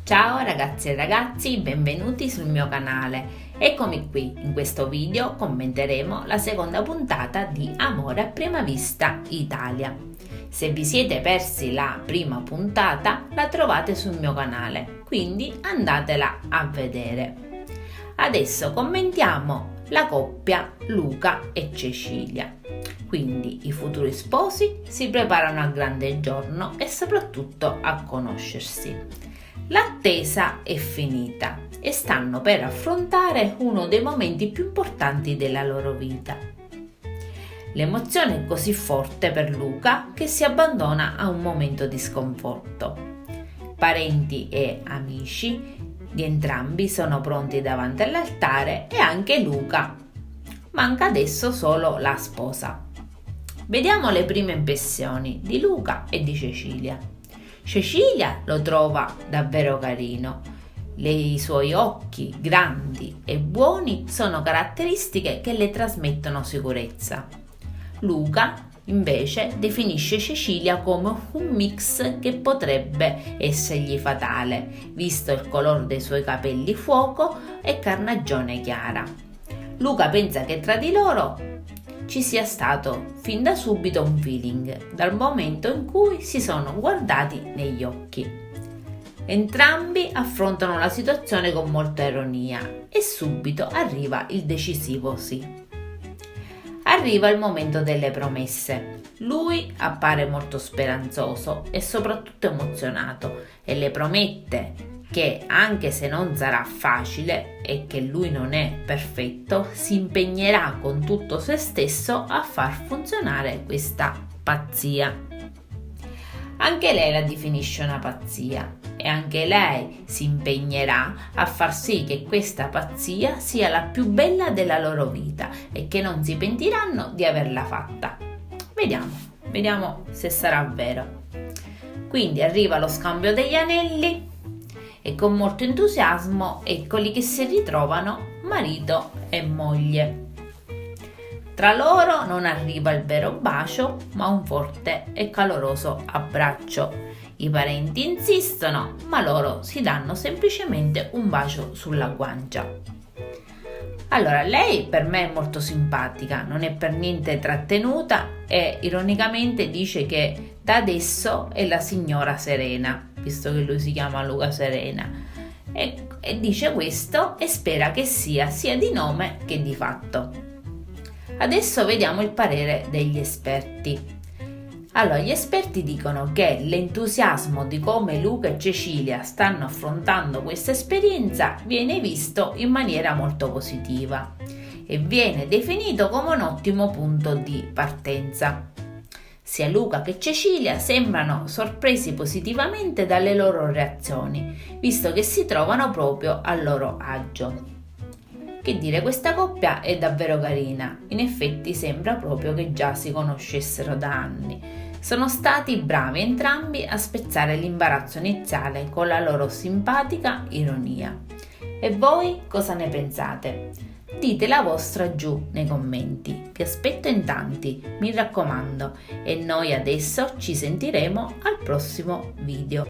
Ciao ragazzi e ragazzi, benvenuti sul mio canale. Eccomi qui, in questo video commenteremo la seconda puntata di Amore a prima vista Italia. Se vi siete persi la prima puntata, la trovate sul mio canale, quindi andatela a vedere. Adesso commentiamo la coppia Luca e Cecilia. Quindi i futuri sposi si preparano al grande giorno e soprattutto a conoscersi. L'attesa è finita e stanno per affrontare uno dei momenti più importanti della loro vita. L'emozione è così forte per Luca che si abbandona a un momento di sconforto. Parenti e amici di entrambi sono pronti davanti all'altare e anche Luca. Manca adesso solo la sposa. Vediamo le prime impressioni di Luca e di Cecilia. Cecilia lo trova davvero carino. I suoi occhi grandi e buoni sono caratteristiche che le trasmettono sicurezza. Luca invece definisce Cecilia come un mix che potrebbe essergli fatale, visto il colore dei suoi capelli fuoco e carnagione chiara. Luca pensa che tra di loro ci sia stato fin da subito un feeling, dal momento in cui si sono guardati negli occhi. Entrambi affrontano la situazione con molta ironia e subito arriva il decisivo sì. Arriva il momento delle promesse. Lui appare molto speranzoso e soprattutto emozionato e le promette che, anche se non sarà facile e che lui non è perfetto, si impegnerà con tutto se stesso a far funzionare questa pazzia. Anche lei la definisce una pazzia e anche lei si impegnerà a far sì che questa pazzia sia la più bella della loro vita e che non si pentiranno di averla fatta. Vediamo se sarà vero. Quindi arriva lo scambio degli anelli e con molto entusiasmo eccoli che si ritrovano marito e moglie. Tra loro non arriva il vero bacio, ma un forte e caloroso abbraccio. I parenti insistono, ma loro si danno semplicemente un bacio sulla guancia. Allora, lei per me è molto simpatica, non è per niente trattenuta e ironicamente dice che da adesso è la signora Serena, visto che lui si chiama Luca Serena, e dice questo e spera che sia di nome che di fatto. Adesso vediamo il parere degli esperti. Allora, gli esperti dicono che l'entusiasmo di come Luca e Cecilia stanno affrontando questa esperienza viene visto in maniera molto positiva e viene definito come un ottimo punto di partenza. Sia Luca che Cecilia sembrano sorpresi positivamente dalle loro reazioni, visto che si trovano proprio a loro agio. Che dire, questa coppia è davvero carina, in effetti sembra proprio che già si conoscessero da anni. Sono stati bravi entrambi a spezzare l'imbarazzo iniziale con la loro simpatica ironia. E voi cosa ne pensate? Dite la vostra giù nei commenti, vi aspetto in tanti, mi raccomando, e noi adesso ci sentiremo al prossimo video.